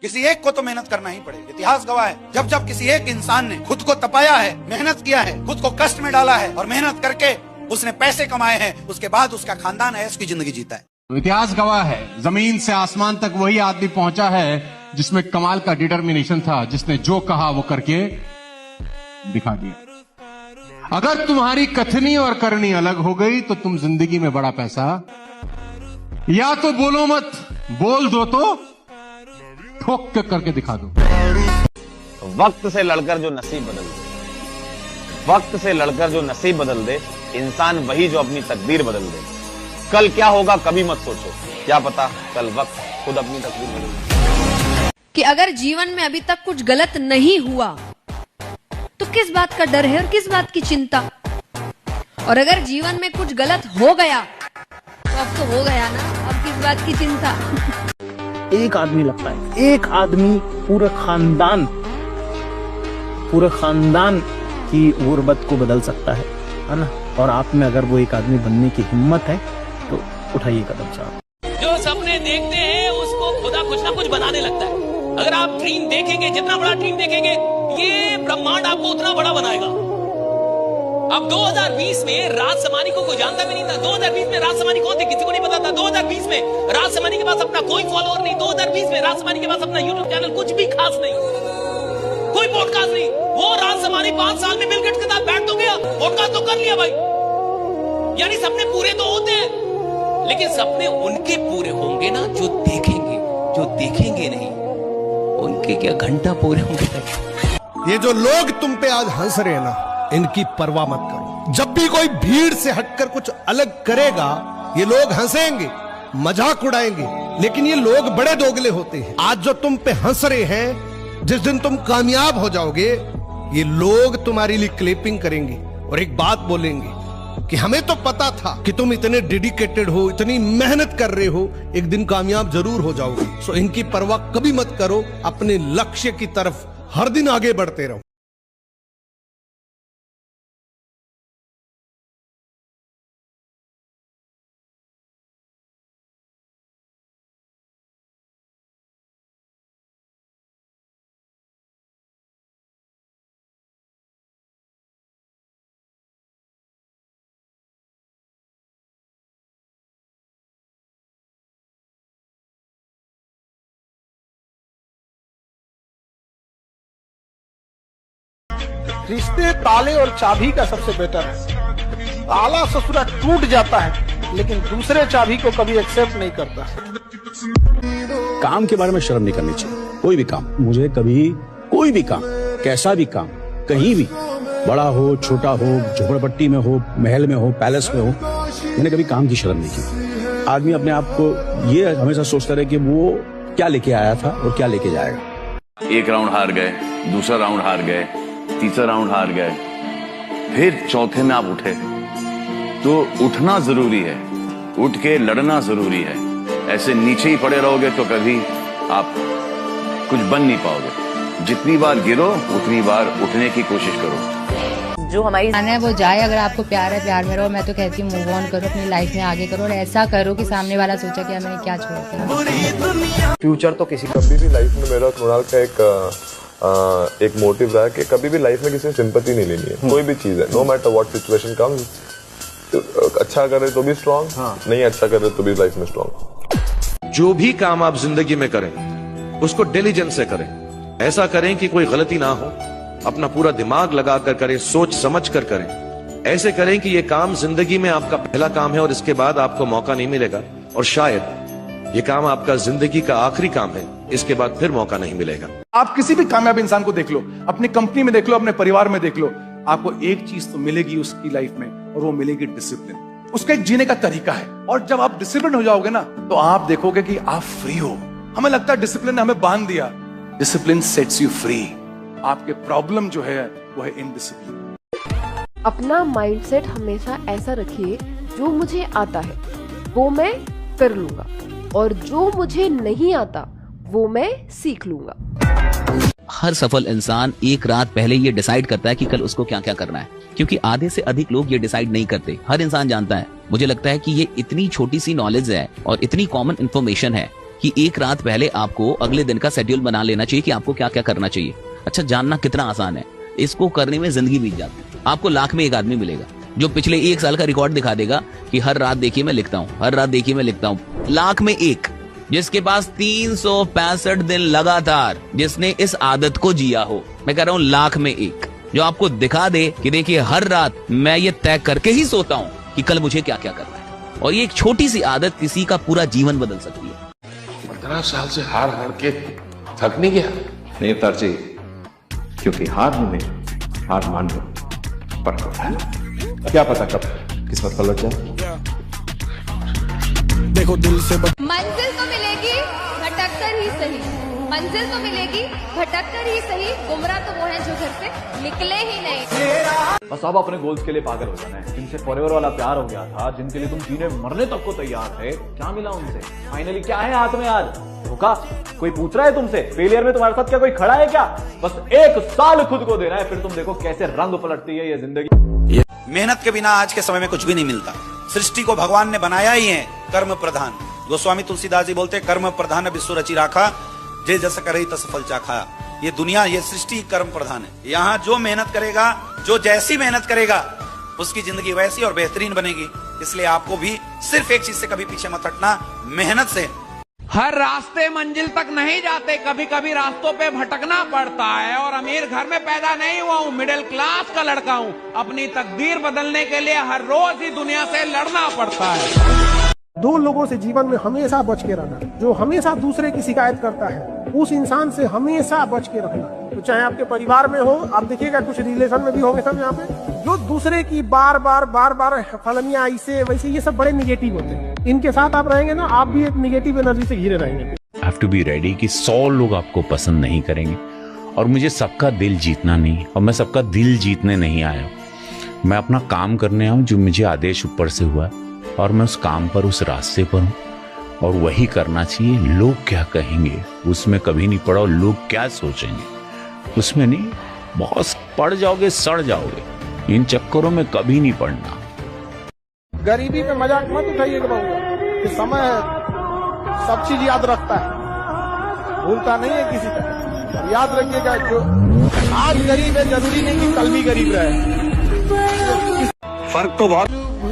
किसी एक को तो मेहनत करना ही पड़ेगा। इतिहास गवाह है, जब जब किसी एक इंसान ने खुद को तपाया है, मेहनत किया है, खुद को कष्ट में डाला है और मेहनत करके उसने पैसे कमाए हैं, उसके बाद उसका खानदान ऐश की जिंदगी जीता है। इतिहास गवाह है, जमीन से आसमान तक वही आदमी पहुंचा है जिसमें कमाल का डिटर्मिनेशन था, जिसने जो कहा वो करके दिखा दिया। अगर तुम्हारी कथनी और करनी अलग हो गई तो तुम जिंदगी में बड़ा पैसा या तो बोलो मत, बोल दो तो ठोक के करके दिखा दो। वक्त से लड़कर जो नसीब बदल दे, वक्त से लड़कर जो नसीब बदल दे, इंसान वही जो अपनी तकदीर बदल दे। कल क्या होगा कभी मत सोचो, क्या पता कल वक्त खुद अपनी तकदीर बदल दे। कि अगर जीवन में अभी तक कुछ गलत नहीं हुआ तो किस बात का डर है और किस बात की चिंता, और अगर जीवन में कुछ गलत हो गया तो अब तो हो गया ना, अब किस बात की चिंता। एक आदमी लगता है, एक आदमी पूरे खानदान की गुर्बत को बदल सकता है ना। और आप में अगर वो एक आदमी बनने की हिम्मत है तो उठाइए कदम साहब। जो सपने देखते हैं उसको खुदा कुछ ना कुछ बनाने लगता है। अगर आप ड्रीम देखेंगे, जितना बड़ा ड्रीम देखेंगे, ये ब्रह्मांड आपको उतना बड़ा बनाएगा। अब 2020 में राज समानी को कोई जानता भी नहीं था। 2020 में राज समानी कौन थे किसी को नहीं पता था। 2020 में राज समानी के पास अपना कोई फॉलोअर नहीं। 2020 में राज समानी के पास अपना यूट्यूब चैनल कुछ भी खास नहीं, कोई पॉडकास्ट नहीं। वो राज समानी 5 साल में बिल गेट्स के साथ बैठ तो गया, पॉडकास्ट तो कर लिया भाई। यानी सपने पूरे तो होते हैं, लेकिन सपने उनके पूरे होंगे ना जो देखेंगे, जो देखेंगे नहीं उनके क्या घंटा पूरे होंगे। ये जो लोग तुम पे आज हंस रहे हैं ना, इनकी परवाह मत करो। जब भी कोई भीड़ से हटकर कुछ अलग करेगा, ये लोग हंसेंगे, मजाक उड़ाएंगे, लेकिन ये लोग बड़े दोगले होते हैं। आज जो तुम पे हंस रहे हैं, जिस दिन तुम कामयाब हो जाओगे, ये लोग तुम्हारे लिए क्लिपिंग करेंगे और एक बात बोलेंगे कि हमें तो पता था कि तुम इतने डेडिकेटेड हो, इतनी मेहनत कर रहे हो, एक दिन कामयाब जरूर हो जाओगे। सो इनकी परवाह कभी मत करो, अपने लक्ष्य की तरफ हर दिन आगे बढ़ते रहो। रिश्ते ताले और चाबी का सबसे बेटर है। ताला ससुरा टूट जाता है, लेकिन दूसरे चाबी को कभी एक्सेप्ट नहीं करता। काम के बारे में शर्म नहीं करनी चाहिए। कोई भी काम, मुझे कभी कोई भी काम, कैसा भी काम, कहीं भी, बड़ा हो छोटा हो, झोपड़पट्टी में हो, महल में हो, पैलेस में हो, मैंने कभी काम की शर्म नहीं की। आदमी अपने आप को ये हमेशा सोचता रहे कि वो क्या लेके आया था और क्या लेके जाएगा। एक राउंड हार गए, दूसरा राउंड हार गए, तीसरा राउंड हार गए, फिर चौथे में आप उठे, तो उठना जरूरी है, उठ के लड़ना जरूरी है। ऐसे नीचे ही पड़े रहोगे तो कभी आप कुछ बन नहीं पाओगे। जितनी बार गिरो उतनी बार उठने की कोशिश करो। जो हमारी है वो जाए। अगर आपको प्यार है, प्यार में रहो। मैं तो कहती हूँ मूव ऑन करो, अपनी लाइफ में आगे करो और ऐसा करो कि सामने वाला सोचा कि मैंने क्या छोड़ा। फ्यूचर तो किसी कभी भी लाइफ में मेरा कुणाल का एक मोटिव रहा है कि कभी भी लाइफ में किसी से सिंपैथी नहीं लेनी है। कोई भी चीज है, no matter what situation comes, अच्छा करे तो भी स्ट्रांग, नहीं अच्छा करे तो भी लाइफ में स्ट्रांग। जो भी काम आप जिंदगी में करें उसको डिलीजेंस से करें। ऐसा करें कि कोई गलती ना हो, अपना पूरा दिमाग लगा कर करें, सोच समझ कर करें। ऐसे करें कि ये काम जिंदगी में आपका पहला काम है और इसके बाद आपको मौका नहीं मिलेगा, और शायद ये काम आपका जिंदगी का आखिरी काम है, इसके बाद फिर मौका नहीं मिलेगा। आप किसी भी कामयाब इंसान को देख लो, अपनी कंपनी में देख लो, अपने परिवार में देख लो, आपको एक चीज तो मिलेगी उसकी लाइफ में, और वो मिलेगी डिसिप्लिन। उसका एक जीने का तरीका है। और जब आप डिसिप्लिन हो जाओगे ना, तो आप देखोगे कि आप फ्री हो। हमें लगता है डिसिप्लिन ने हमें बांध दिया। Discipline sets you free. आपके प्रॉब्लम जो है वो है इनडिसिप्लिन। अपना माइंडसेट हमेशा ऐसा रखिए, जो मुझे आता है वो मैं कर लूंगा, और जो मुझे नहीं आता वो मैं सीख लूंगा। हर सफल इंसान एक रात पहले ये डिसाइड करता है कि कल उसको क्या क्या करना है, क्योंकि आधे से अधिक लोग ये डिसाइड नहीं करते। हर इंसान जानता है। मुझे लगता है कि ये इतनी छोटी सी नॉलेज है और इतनी कॉमन इन्फॉर्मेशन है कि एक रात पहले आपको अगले दिन का शेड्यूल बना लेना चाहिए कि आपको क्या क्या करना चाहिए। अच्छा, जानना कितना आसान है, इसको करने में जिंदगी बीत जाती है। आपको लाख में एक आदमी मिलेगा जो पिछले 1 साल का रिकॉर्ड दिखा देगा कि हर रात देखिए मैं लिखता हूं, हर रात देखिए मैं लिखता हूं। लाख में एक जिसके पास 365 दिन लगातार जिसने इस आदत को जिया हो। मैं कह रहा हूं लाख में एक जो आपको दिखा दे कि देखिए हर रात मैं ये तय करके ही सोता हूं कि कल मुझे क्या क्या करना है। और ये एक छोटी सी आदत किसी का पूरा जीवन बदल सकती है। 15 साल से हार हार के थक नहीं गया? नहीं अवतार जी, क्योंकि हार में हार मान लो पर क्या पता कब किस्मत पलट जाए। देखो दिल से मंजिल तो मिलेगी भटक कर ही सही, मंजिल तो मिलेगी भटक कर ही सही, गुमराह तो वो है जो घर से निकले ही नहीं। बस अब अपने गोल्स के लिए पागल हो जाना है। जिनसे फॉरएवर वाला प्यार हो गया था, जिनके लिए तुम जीने मरने तक को तैयार थे, क्या मिला उनसे? फाइनली क्या है हाथ में आज? धोखा? कोई पूछ रहा है तुमसे? फेलियर में तुम्हारे साथ क्या कोई खड़ा है क्या? बस 1 साल खुद को देना है, फिर तुम देखो कैसे रंग पलटती है ये जिंदगी। मेहनत के बिना आज के समय में कुछ भी नहीं मिलता। सृष्टि को भगवान ने बनाया ही है कर्म प्रधान। गोस्वामी तुलसीदास जी बोलते कर्म प्रधान विश्व रचि राखा, जे जस करे तस फल चाखा। ये दुनिया, ये सृष्टि कर्म प्रधान है। यहाँ जो मेहनत करेगा, जो जैसी मेहनत करेगा, उसकी जिंदगी वैसी और बेहतरीन बनेगी। इसलिए आपको भी सिर्फ एक चीज से कभी पीछे मत हटना, मेहनत से। हर रास्ते मंजिल तक नहीं जाते, कभी कभी रास्तों पे भटकना पड़ता है। और अमीर घर में पैदा नहीं हुआ हूँ, मिडिल क्लास का लड़का हूँ। अपनी तकदीर बदलने के लिए हर रोज ही दुनिया से लड़ना पड़ता है। 2 लोगों से जीवन में हमेशा बच के रहना। जो हमेशा दूसरे की शिकायत करता है उस इंसान से हमेशा बच के रखना। तो चाहे आपके परिवार में हो, आप देखिएगा कुछ रिलेशन में भी होंगे सब यहाँ पे, जो दूसरे की बार बार फलनियां ऐसे वैसे, ये सब बड़े निगेटिव होते हैं। इनके साथ आप रहेंगे ना, आप भी एक निगेटिव एनर्जी से घिरे रहेंगे। हैव टू बी रेडी कि 100 लोग आपको पसंद नहीं करेंगे, और मुझे सबका दिल जीतना नहीं, और मैं सबका दिल जीतने नहीं आया हूं। मैं अपना काम करने आया हूं, जो मुझे आदेश ऊपर से हुआ है, और मैं उस काम पर, उस रास्ते पर हूं, और वही करना चाहिए। लोग क्या कहेंगे उसमें कभी नहीं पड़ा, और लोग क्या सोचेंगे उसमें नहीं। बहुत पड़ जाओगे, सड़ जाओगे। इन चक्करों में कभी नहीं पड़ना। गरीबी में मजाक मत उठाइएगा बाबू, ये समय है, सब चीज याद रखता है, भूलता नहीं है किसी का। याद रखिएगा, जो आज गरीब है जरूरी नहीं कि कल भी गरीब रहे। फर्क तो बहुत।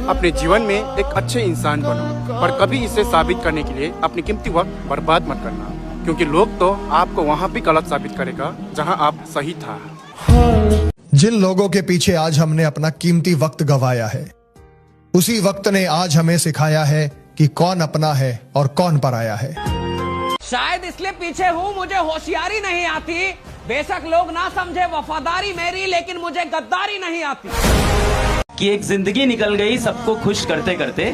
अपने जीवन में एक अच्छे इंसान बनो, पर कभी इसे साबित करने के लिए अपनी कीमती वक्त बर्बाद मत करना, क्योंकि लोग तो आपको वहाँ भी गलत साबित करेगा जहाँ आप सही था। जिन लोगों के पीछे आज हमने अपना कीमती वक्त गंवाया है, उसी वक्त ने आज हमें सिखाया है कि कौन अपना है और कौन पराया है। शायद इसलिए पीछे हूँ, मुझे होशियारी नहीं आती। बेशक लोग ना समझे वफादारी मेरी, लेकिन मुझे गद्दारी नहीं आती। कि एक जिंदगी निकल गई सबको खुश करते करते,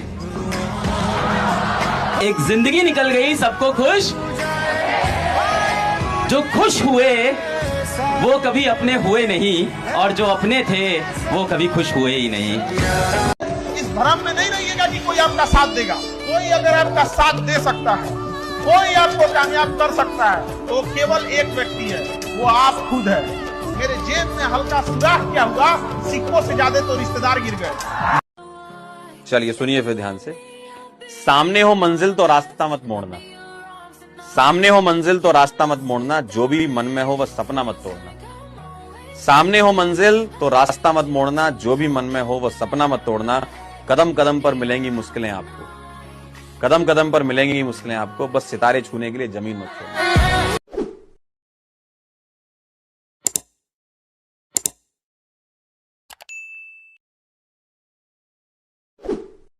एक जिंदगी निकल गई सबको खुश। जो खुश हुए वो कभी अपने हुए नहीं, और जो अपने थे वो कभी खुश हुए ही नहीं। इस भ्रम में नहीं रहिएगा कि कोई आपका साथ देगा। कोई अगर आपका साथ दे सकता है, कोई आपको कामयाब कर सकता है, तो केवल एक व्यक्ति है, वो आप खुद है। मेरे जेब में हल्का सुराख क्या हुआ, सिक्कों से ज्यादा तो रिश्तेदार गिर गए। चलिए सुनिए फिर ध्यान से। सामने हो मंजिल तो रास्ता मत मोड़ना, सामने हो मंजिल तो रास्ता मत मोड़ना, जो भी मन में हो वह सपना मत तोड़ना। सामने हो मंजिल तो रास्ता मत मोड़ना, जो भी मन में हो वह सपना मत तोड़ना। कदम कदम पर मिलेंगी मुश्किलें आपको, कदम कदम पर मिलेंगी मुश्किलें आपको, बस सितारे छूने के लिए जमीन मत छोड़ना।